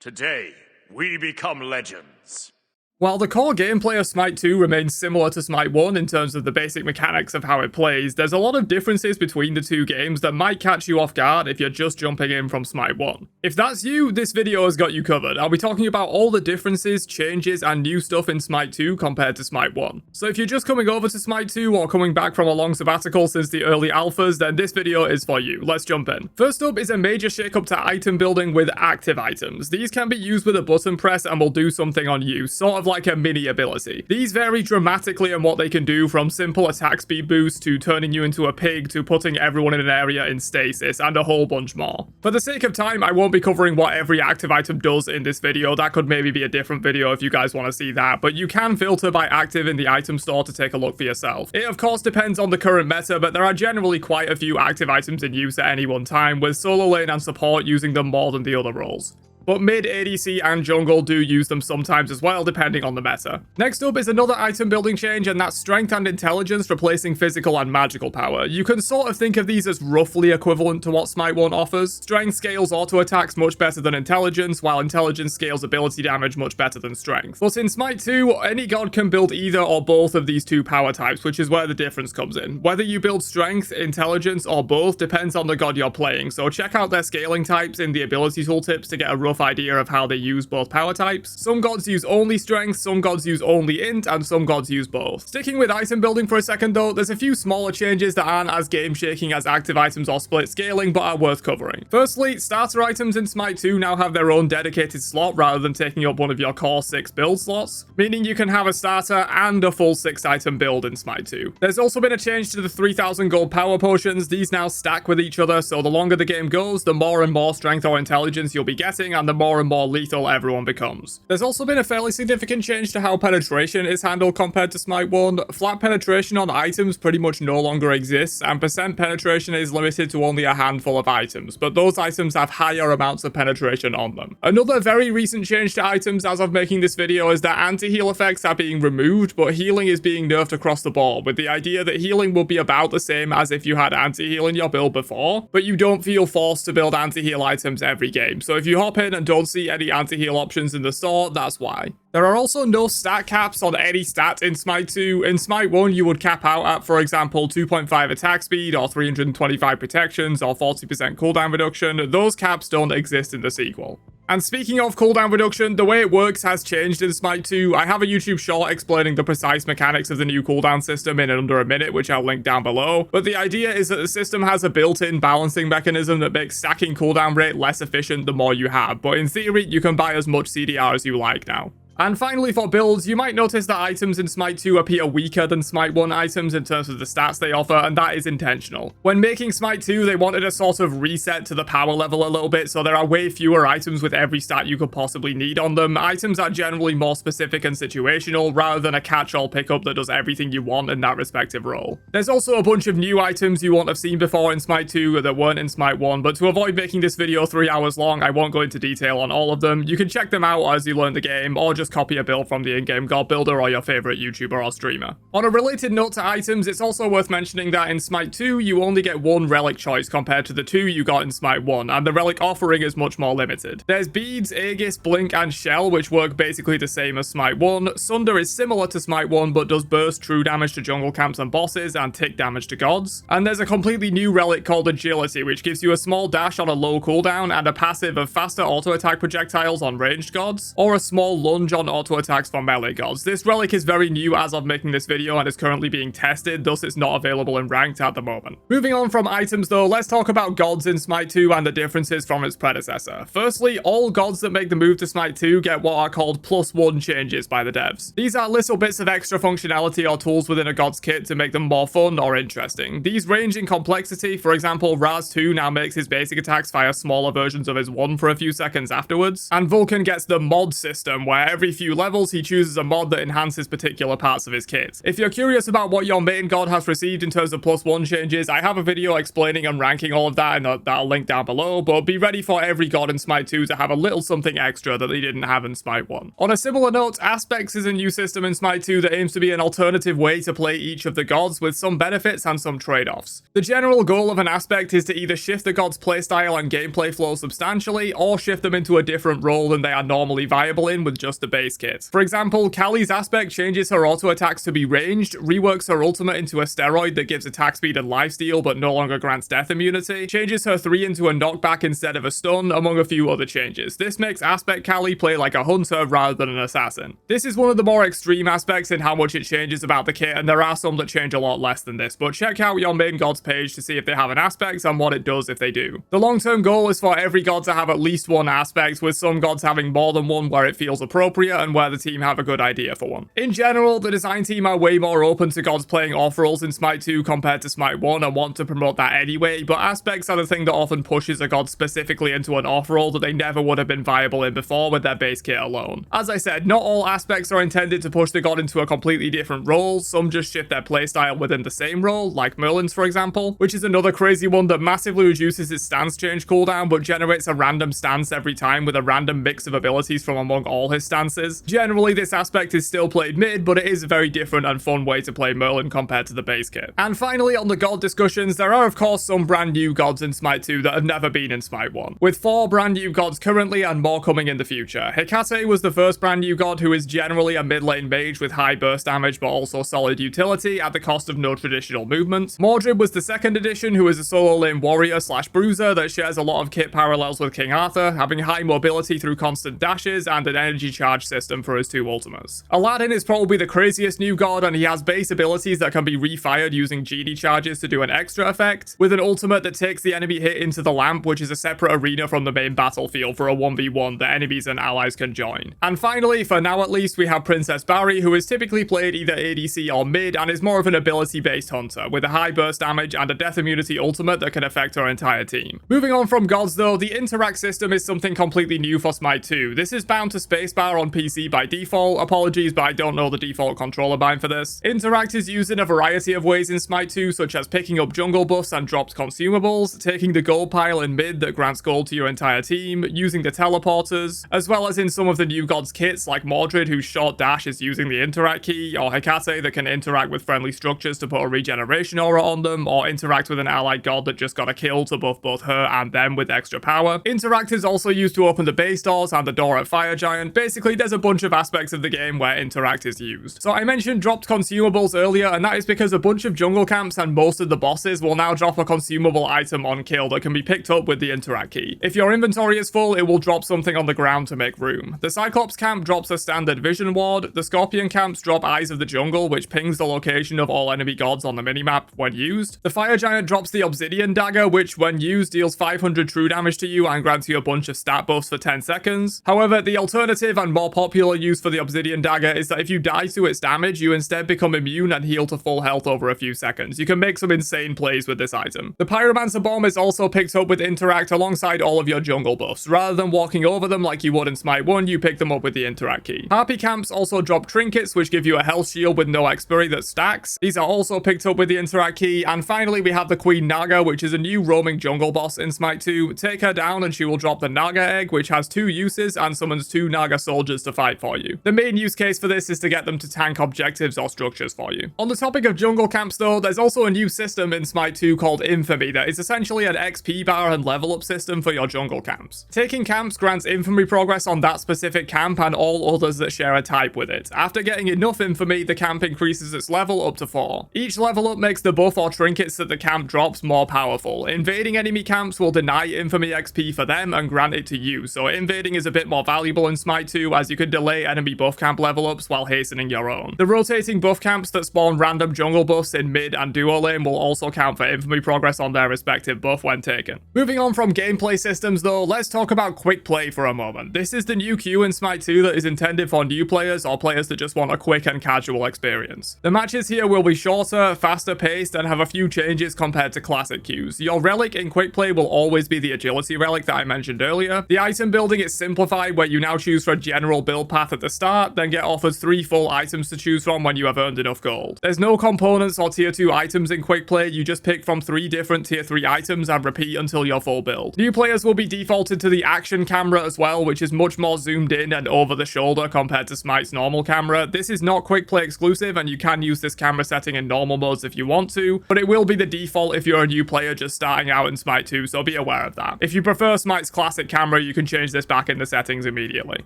Today, we become legends. While the core gameplay of Smite 2 remains similar to Smite 1 in terms of the basic mechanics of how it plays, there's a lot of differences between the two games that might catch you off guard if you're just jumping in from Smite 1. If that's you, this video has got you covered. I'll be talking about all the differences, changes, and new stuff in Smite 2 compared to Smite 1. So if you're just coming over to Smite 2 or coming back from a long sabbatical since the early alphas, then this video is for you. Let's jump in. First up is a major shakeup to item building with active items. These can be used with a button press and will do something on you, sort of like a mini ability. These vary dramatically in what they can do, from simple attack speed boost to turning you into a pig to putting everyone in an area in stasis, and a whole bunch more. For the sake of time, I won't be covering what every active item does in this video. That could maybe be a different video if you guys want to see that, but you can filter by active in the item store to take a look for yourself. It of course depends on the current meta, but there are generally quite a few active items in use at any one time, with solo lane and support using them more than the other roles. But mid, ADC, and jungle do use them sometimes as well, depending on the meta. Next up is another item building change, and that's strength and intelligence replacing physical and magical power. You can sort of think of these as roughly equivalent to what Smite 1 offers. Strength scales auto attacks much better than intelligence, while intelligence scales ability damage much better than strength. But in Smite 2, any god can build either or both of these two power types, which is where the difference comes in. Whether you build strength, intelligence, or both depends on the god you're playing, so check out their scaling types in the ability tooltips to get a rough idea of how they use both power types. Some gods use only strength, some gods use only int, and some gods use both. Sticking with item building for a second though, there's a few smaller changes that aren't as game shaking as active items or split scaling, but are worth covering. Firstly, starter items in Smite 2 now have their own dedicated slot rather than taking up one of your core 6 build slots, meaning you can have a starter and a full 6 item build in Smite 2. There's also been a change to the 3000 gold power potions. These now stack with each other, so the longer the game goes, the more and more strength or intelligence you'll be getting, and the more and more lethal everyone becomes. There's also been a fairly significant change to how penetration is handled compared to Smite 1. Flat penetration on items pretty much no longer exists, and percent penetration is limited to only a handful of items, but those items have higher amounts of penetration on them. Another very recent change to items as of making this video is that anti-heal effects are being removed, but healing is being nerfed across the board, with the idea that healing will be about the same as if you had anti-heal in your build before, but you don't feel forced to build anti-heal items every game. So if you hop in and don't see any anti-heal options in the store, that's why. There are also no stat caps on any stat in Smite 2. In Smite 1, you would cap out at, for example, 2.5 attack speed, or 325 protections, or 40% cooldown reduction. Those caps don't exist in the sequel. And speaking of cooldown reduction, the way it works has changed in Smite 2. I have a YouTube short explaining the precise mechanics of the new cooldown system in under a minute, which I'll link down below. But the idea is that the system has a built-in balancing mechanism that makes stacking cooldown rate less efficient the more you have. But in theory, you can buy as much CDR as you like now. And finally, for builds, you might notice that items in Smite 2 appear weaker than Smite 1 items in terms of the stats they offer, and that is intentional. When making Smite 2, they wanted a sort of reset to the power level a little bit, so there are way fewer items with every stat you could possibly need on them. Items are generally more specific and situational, rather than a catch-all pickup that does everything you want in that respective role. There's also a bunch of new items you won't have seen before in Smite 2 that weren't in Smite 1, but to avoid making this video 3 hours long, I won't go into detail on all of them. You can check them out as you learn the game, or just copy a build from the in-game god builder or your favorite YouTuber or streamer. On a related note to items, it's also worth mentioning that in Smite 2, you only get one relic choice compared to the 2 you got in Smite 1, and the relic offering is much more limited. There's Beads, Aegis, Blink, and Shell, which work basically the same as Smite 1. Sunder is similar to Smite 1, but does burst true damage to jungle camps and bosses, and tick damage to gods. And there's a completely new relic called Agility, which gives you a small dash on a low cooldown, and a passive of faster auto-attack projectiles on ranged gods, or a small lunge on auto attacks for melee gods. This relic is very new as of making this video and is currently being tested, thus it's not available in ranked at the moment. Moving on from items though, let's talk about gods in Smite 2 and the differences from its predecessor. Firstly, all gods that make the move to Smite 2 get what are called +1 changes by the devs. These are little bits of extra functionality or tools within a god's kit to make them more fun or interesting. These range in complexity. For example, Raz 2 now makes his basic attacks via smaller versions of his 1 for a few seconds afterwards, and Vulcan gets the mod system where every few levels he chooses a mod that enhances particular parts of his kit. If you're curious about what your main god has received in terms of +1 changes, I have a video explaining and ranking all of that, and that I'll link down below, but be ready for every god in Smite 2 to have a little something extra that they didn't have in Smite 1. On a similar note, Aspects is a new system in Smite 2 that aims to be an alternative way to play each of the gods with some benefits and some trade-offs. The general goal of an Aspect is to either shift the god's playstyle and gameplay flow substantially, or shift them into a different role than they are normally viable in with just the base kit. For example, Kali's Aspect changes her auto attacks to be ranged, reworks her ultimate into a steroid that gives attack speed and lifesteal but no longer grants death immunity, changes her 3 into a knockback instead of a stun, among a few other changes. This makes Aspect Kali play like a hunter rather than an assassin. This is one of the more extreme aspects in how much it changes about the kit, and there are some that change a lot less than this, but check out your main god's page to see if they have an aspect and what it does if they do. The long-term goal is for every god to have at least one aspect, with some gods having more than one where it feels appropriate and where the team have a good idea for one. In general, the design team are way more open to gods playing off-roles in Smite 2 compared to Smite 1 and want to promote that anyway, but aspects are the thing that often pushes a god specifically into an off-role that they never would have been viable in before with their base kit alone. As I said, not all aspects are intended to push the god into a completely different role, some just shift their playstyle within the same role, like Merlin's for example, which is another crazy one that massively reduces its stance change cooldown but generates a random stance every time with a random mix of abilities from among all his stances. Generally, this aspect is still played mid, but it is a very different and fun way to play Merlin compared to the base kit. And finally, on the god discussions, there are of course some brand new gods in Smite 2 that have never been in Smite 1, with 4 brand new gods currently and more coming in the future. Hecate was the first brand new god, who is generally a mid lane mage with high burst damage but also solid utility at the cost of no traditional movement. Mordred was the second edition, who is a solo lane warrior slash bruiser that shares a lot of kit parallels with King Arthur, having high mobility through constant dashes and an energy charge system for his 2 ultimates. Aladdin is probably the craziest new god, and he has base abilities that can be refired using genie charges to do an extra effect, with an ultimate that takes the enemy hit into the lamp, which is a separate arena from the main battlefield for a 1v1 that enemies and allies can join. And finally, for now at least, we have Princess Barry, who is typically played either ADC or mid and is more of an ability-based hunter, with a high burst damage and a death immunity ultimate that can affect her entire team. Moving on from gods though, the interact system is something completely new for Smite 2. This is bound to spacebar on PC by default. Apologies, but I don't know the default controller bind for this. Interact is used in a variety of ways in Smite 2, such as picking up jungle buffs and dropped consumables, taking the gold pile in mid that grants gold to your entire team, using the teleporters, as well as in some of the new gods kits like Mordred, whose short dash is using the interact key, or Hecate that can interact with friendly structures to put a regeneration aura on them, or interact with an allied god that just got a kill to buff both her and them with extra power. Interact is also used to open the base doors and the door at Fire Giant. Basically, there's a bunch of aspects of the game where interact is used. So I mentioned dropped consumables earlier, and that is because a bunch of jungle camps and most of the bosses will now drop a consumable item on kill that can be picked up with the interact key. If your inventory is full, it will drop something on the ground to make room. The Cyclops camp drops a standard vision ward, the Scorpion camps drop Eyes of the Jungle, which pings the location of all enemy gods on the minimap when used. The Fire Giant drops the Obsidian Dagger, which when used deals 500 true damage to you and grants you a bunch of stat buffs for 10 seconds. However, the alternative and more popular use for the Obsidian Dagger is that if you die to its damage, you instead become immune and heal to full health over a few seconds. You can make some insane plays with this item. The Pyromancer Bomb is also picked up with Interact alongside all of your jungle buffs. Rather than walking over them like you would in Smite 1, you pick them up with the Interact key. Harpy camps also drop trinkets, which give you a health shield with no expiry that stacks. These are also picked up with the Interact key. And finally, we have the Queen Naga, which is a new roaming jungle boss in Smite 2. Take her down and she will drop the Naga egg, which has 2 uses and summons 2 Naga soldiers to fight for you. The main use case for this is to get them to tank objectives or structures for you. On the topic of jungle camps though, there's also a new system in Smite 2 called Infamy that is essentially an XP bar and level up system for your jungle camps. Taking camps grants infamy progress on that specific camp and all others that share a type with it. After getting enough infamy, the camp increases its level up to 4. Each level up makes the buff or trinkets that the camp drops more powerful. Invading enemy camps will deny infamy XP for them and grant it to you, so invading is a bit more valuable in Smite 2 as you can delay enemy buff camp level ups while hastening your own. The rotating buff camps that spawn random jungle buffs in mid and duo lane will also count for infamy progress on their respective buff when taken. Moving on from gameplay systems though, let's talk about quick play for a moment. This is the new queue in Smite 2 that is intended for new players or players that just want a quick and casual experience. The matches here will be shorter, faster paced, and have a few changes compared to classic queues. Your relic in quick play will always be the agility relic that I mentioned earlier. The item building is simplified, where you now choose for general general build path at the start, then get offered 3 full items to choose from when you have earned enough gold. There's no components or tier 2 items in quick play, you just pick from 3 different tier 3 items and repeat until you're full build. New players will be defaulted to the action camera as well, which is much more zoomed in and over the shoulder compared to Smite's normal camera. This is not quick play exclusive, and you can use this camera setting in normal modes if you want to, but it will be the default if you're a new player just starting out in Smite 2, so be aware of that. If you prefer Smite's classic camera, you can change this back in the settings immediately.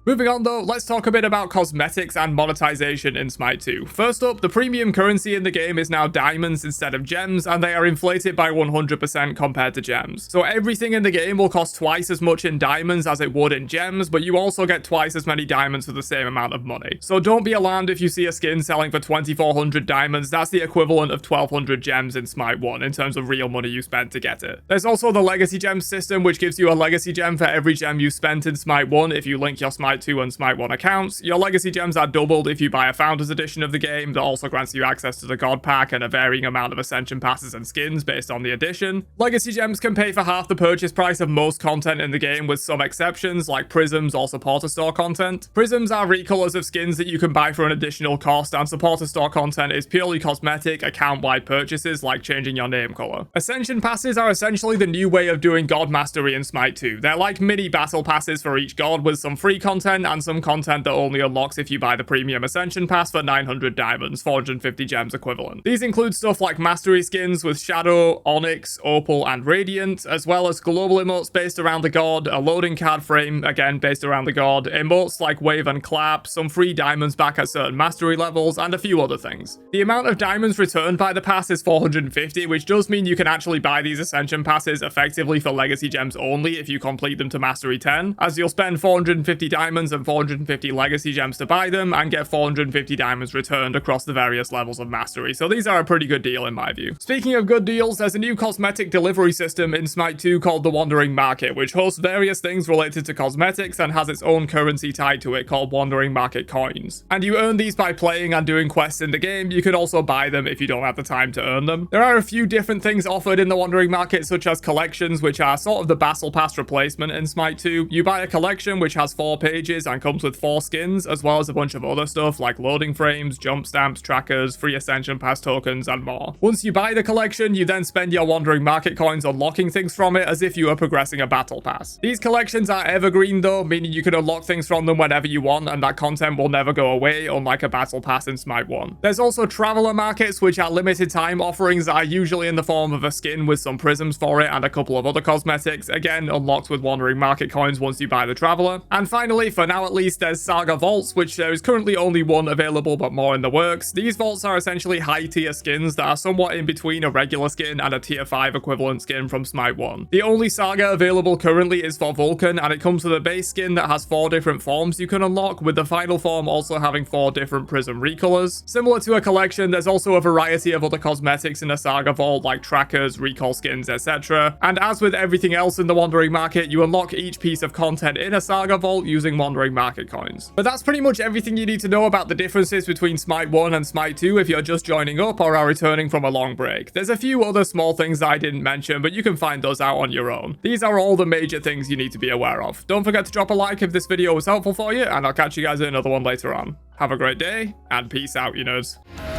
Moving on though, let's talk a bit about cosmetics and monetization in Smite 2. First up, the premium currency in the game is now diamonds instead of gems, and they are inflated by 100% compared to gems. So everything in the game will cost twice as much in diamonds as it would in gems, but you also get twice as many diamonds for the same amount of money. So don't be alarmed if you see a skin selling for 2400 diamonds. That's the equivalent of 1200 gems in Smite 1 in terms of real money you spent to get it. There's also the legacy gem system, which gives you a legacy gem for every gem you spent in Smite 1 if you link your Smite 2 and Smite 1 accounts. Your legacy gems are doubled if you buy a Founders Edition of the game. That also grants you access to the God Pack and a varying amount of Ascension passes and skins based on the edition. Legacy gems can pay for half the purchase price of most content in the game, with some exceptions like prisms or supporter store content. Prisms are recolors of skins that you can buy for an additional cost, and supporter store content is purely cosmetic, account-wide purchases like changing your name color. Ascension passes are essentially the new way of doing God Mastery in Smite 2. They're like mini battle passes for each god, with some free content and some content that only unlocks if you buy the premium Ascension pass for 900 diamonds, 450 gems equivalent. These include stuff like mastery skins with Shadow, Onyx, Opal, and Radiant, as well as global emotes based around the god, a loading card frame, again based around the god, emotes like Wave and Clap, some free diamonds back at certain mastery levels, and a few other things. The amount of diamonds returned by the pass is 450, which does mean you can actually buy these Ascension passes effectively for legacy gems only if you complete them to mastery 10, as you'll spend 450 diamonds and 450 legacy gems to buy them and get 450 diamonds returned across the various levels of mastery, so these are a pretty good deal in my view. Speaking of good deals, there's a new cosmetic delivery system in Smite 2 called the Wandering Market, which hosts various things related to cosmetics and has its own currency tied to it called Wandering Market coins. And you earn these by playing and doing quests in the game. You can also buy them if you don't have the time to earn them. There are a few different things offered in the Wandering Market, such as collections, which are sort of the Battle Pass replacement in Smite 2. You buy a collection which has 4 pages and comes with 4 skins, as well as a bunch of other stuff like loading frames, jump stamps, trackers, free Ascension Pass tokens, and more. Once you buy the collection, you then spend your Wandering Market coins unlocking things from it as if you were progressing a Battle Pass. These collections are evergreen though, meaning you can unlock things from them whenever you want, and that content will never go away, unlike a Battle Pass in Smite 1. There's also Traveler Markets, which are limited time offerings that are usually in the form of a skin with some prisms for it and a couple of other cosmetics, again unlocked with Wandering Market coins once you buy the Traveler. And finally, for now at least, there's Saga Vaults, which there is currently only one available but more in the works. These vaults are essentially high tier skins that are somewhat in between a regular skin and a tier 5 equivalent skin from Smite 1. The only Saga available currently is for Vulcan, and it comes with a base skin that has 4 different forms you can unlock, with the final form also having 4 different prism recolors. Similar to a collection, there's also a variety of other cosmetics in a Saga vault like trackers, recall skins, etc. And as with everything else in the Wandering Market, you unlock each piece of content in a Saga vault using Wandering Market coins. But that's pretty much everything you need to know about the differences between Smite 1 and Smite 2 if you're just joining up or are returning from a long break. There's a few other small things that I didn't mention, but you can find those out on your own. These are all the major things you need to be aware of. Don't forget to drop a like if this video was helpful for you, and I'll catch you guys in another one later on. Have a great day, and peace out, you nerds.